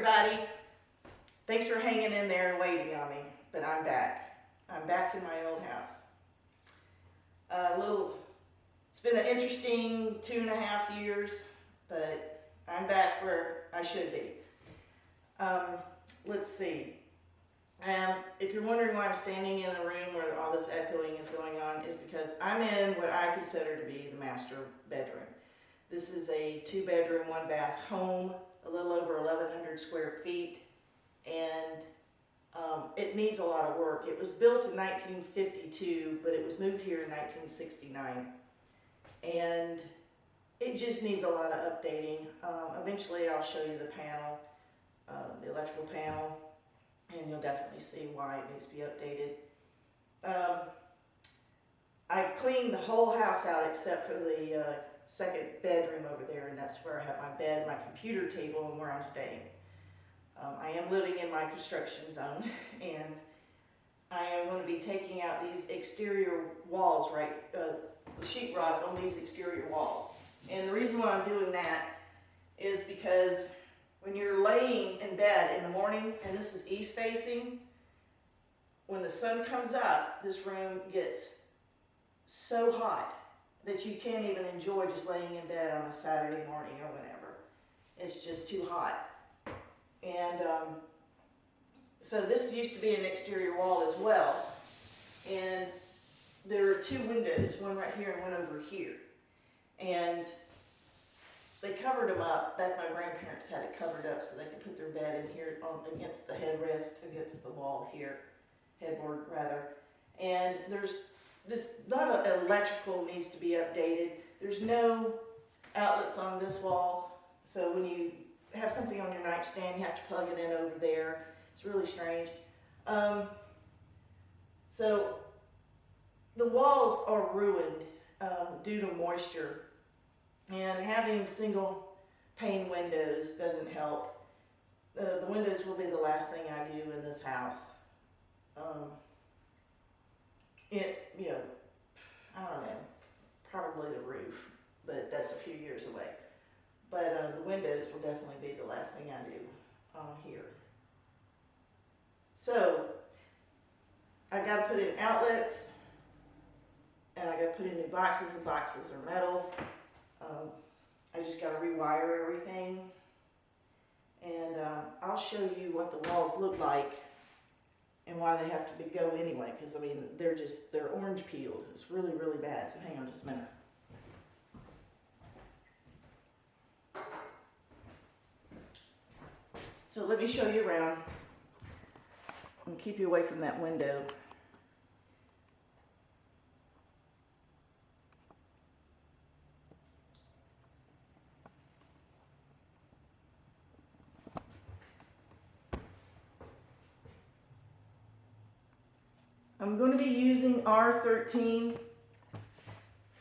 everybody. Thanks for hanging in there and waiting on me, but I'm back. I'm back in my old house. It's been an interesting 2.5 years, but I'm back where I should be. Let's see. If you're wondering why I'm standing in a room where all this echoing is going on, is because I'm in what I consider to be the master bedroom. This is a 2-bedroom, 1-bath home, a little over 1,100 square feet, and it needs a lot of work. It was built in 1952, but it was moved here in 1969, and it just needs a lot of updating. Eventually I'll show you the panel, the electrical panel, and you'll definitely see why it needs to be updated. I cleaned the whole house out except for the second bedroom over there, and that's where I have my bed, my computer table, and where I'm staying. I am living in my construction zone, and I am going to be taking out these exterior walls, the sheetrock on these exterior walls. And the reason why I'm doing that is because when you're laying in bed in the morning, and this is east facing, when the sun comes up, this room gets so hot that you can't even enjoy just laying in bed on a Saturday morning or whenever. It's just too hot. And so this used to be an exterior wall as well. And there are 2 windows, one right here and one over here. And they covered them up. My grandparents had it covered up so they could put their bed in here against the headrest, against the wall here, headboard rather. And there's just a lot of electrical needs to be updated. There's no outlets on this wall, so when you have something on your nightstand, you have to plug it in over there. It's really strange. So the walls are ruined due to moisture, and having single pane windows doesn't help. The windows will be the last thing I do in this house. I don't know, probably the roof, but that's a few years away. But the windows will definitely be the last thing I do here. So I got to put in outlets, and I got to put in new boxes. The boxes are metal. I just got to rewire everything, and I'll show you what the walls look like and why they have to go anyway, because I mean they're orange peeled. It's really, really bad. So hang on just a minute. So let me show you around and keep you away from that window. I'm going to be using R13.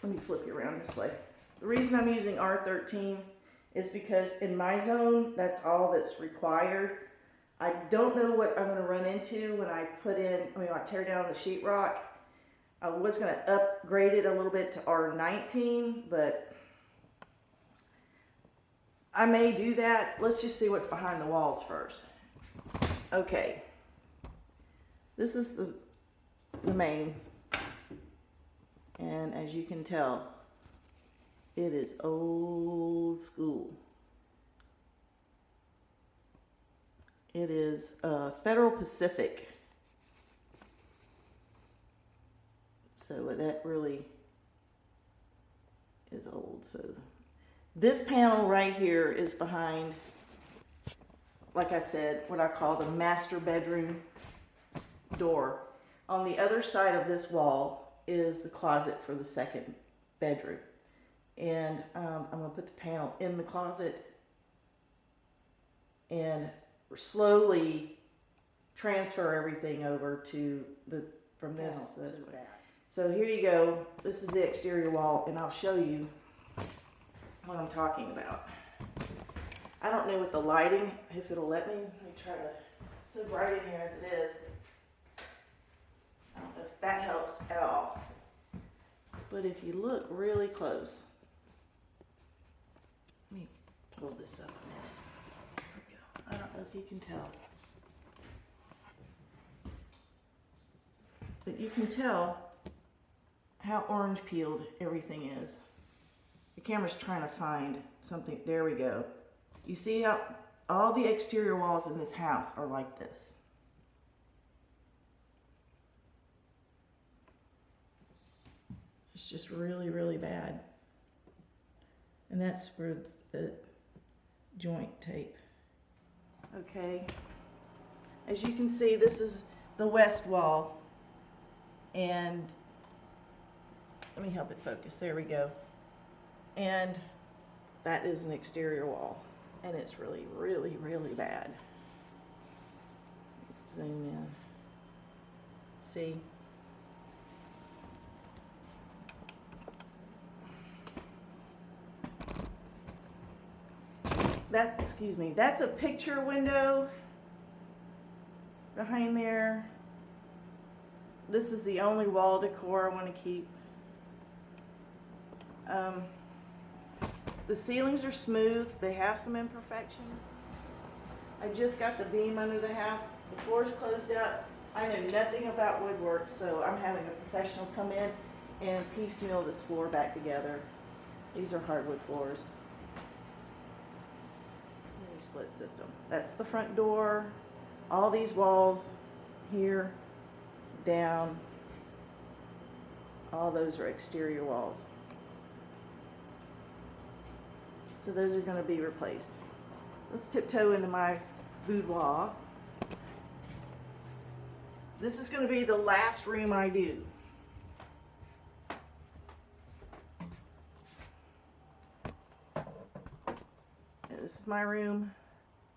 Let me flip you around this way. The reason I'm using R13 is because in my zone, that's all that's required. I don't know what I'm going to run into when I tear down the sheetrock. I was going to upgrade it a little bit to R19, but I may do that. Let's just see what's behind the walls first. Okay. This is the main, and as you can tell, it is old school. It is Federal Pacific, so that really is old. So this panel right here is behind, like I said, what I call the master bedroom door. On the other side of this wall is the closet for the second bedroom. And I'm going to put the panel in the closet and slowly transfer everything over to from this to this way. So here you go. This is the exterior wall, and I'll show you what I'm talking about. I don't know with the lighting, if it'll let me. Let me try to, it's so bright in here as it is. I don't know if that helps at all. But if you look really close, let me pull this up a minute. There we go. I don't know if you can tell. But you can tell how orange peeled everything is. The camera's trying to find something. There we go. You see how all the exterior walls in this house are like this. It's just really, really bad. And that's for the joint tape. Okay. As you can see, this is the west wall. And let me help it focus. There we go. And that is an exterior wall. And it's really, really, really bad. Zoom in. See? Excuse me, that's a picture window behind there. This is the only wall decor I want to keep. The ceilings are smooth. They have some imperfections. I just got the beam under the house. The floor's closed out. I know nothing about woodwork, so I'm having a professional come in and piecemeal this floor back together. These are hardwood floors. Split system. That's the front door. All these walls here, down, all those are exterior walls. So those are going to be replaced. Let's tiptoe into my boudoir. This is going to be the last room I do. This is my room.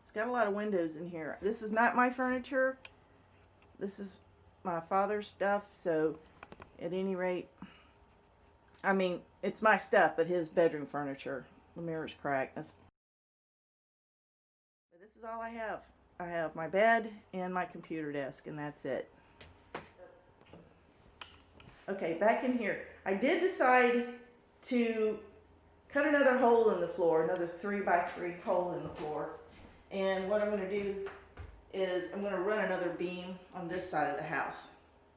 It's got a lot of windows in here. This is not my furniture. This is my father's stuff, so at any rate, I mean, it's my stuff, but his bedroom furniture. The mirror's cracked. But this is all I have. I have my bed and my computer desk, and that's it. Okay, back in here. I did decide to cut another hole in the floor, another 3x3 hole in the floor. And what I'm going to do is I'm going to run another beam on this side of the house.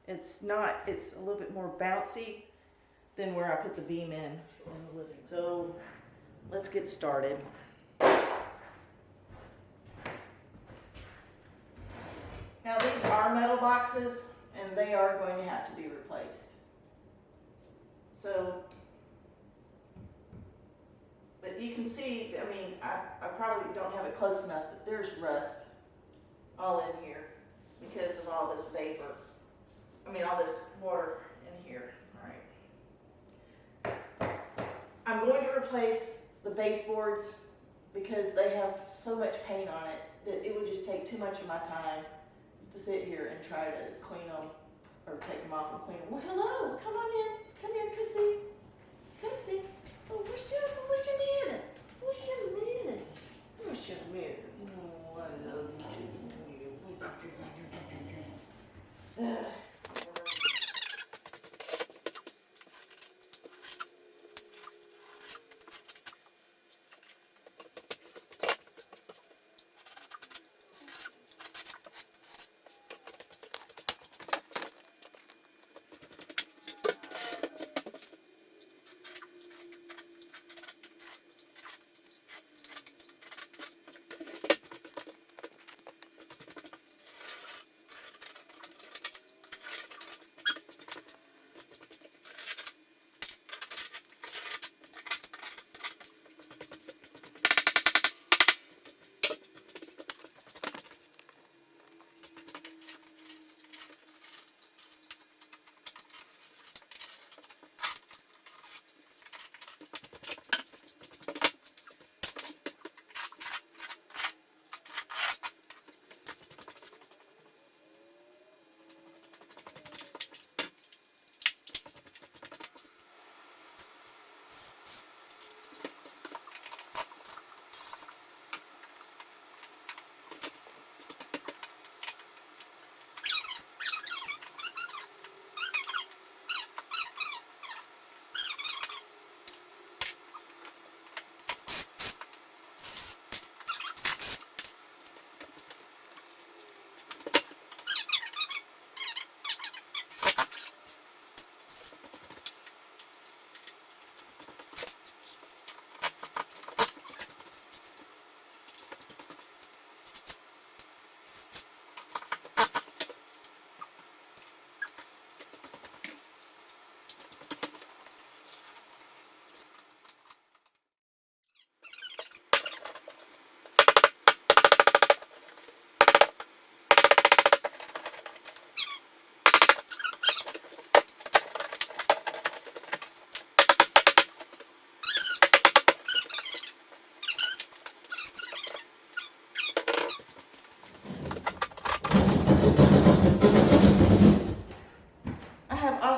It's a little bit more bouncy than where I put the beam in the living room. So let's get started. Now these are metal boxes and they are going to have to be replaced. So, but you can see, I mean, I probably don't have it close enough, but there's rust all in here because of all this vapor. I mean, all this water in here. All right. I'm going to replace the baseboards because they have so much paint on it that it would just take too much of my time to sit here and try to clean them or take them off and clean them. Well, hello, come on in. Come here, Cussy. Cussy. Oh, what's your minute? What's your minute? What's your minute? Oh, I love you.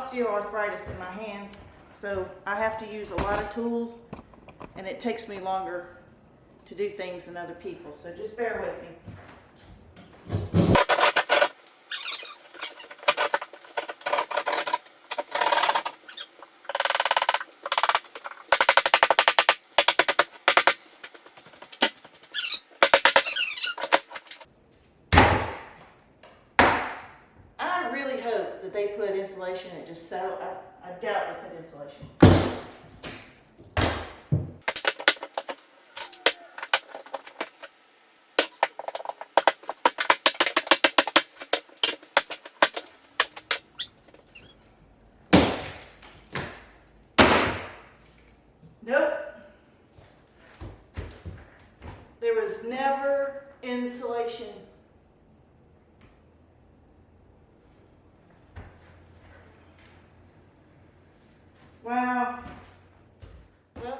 osteoarthritis in my hands, so I have to use a lot of tools, and it takes me longer to do things than other people, so just bear with me. I really hope that they put insulation and just settle. I doubt they put insulation. Nope. There was never insulation. Wow. Well.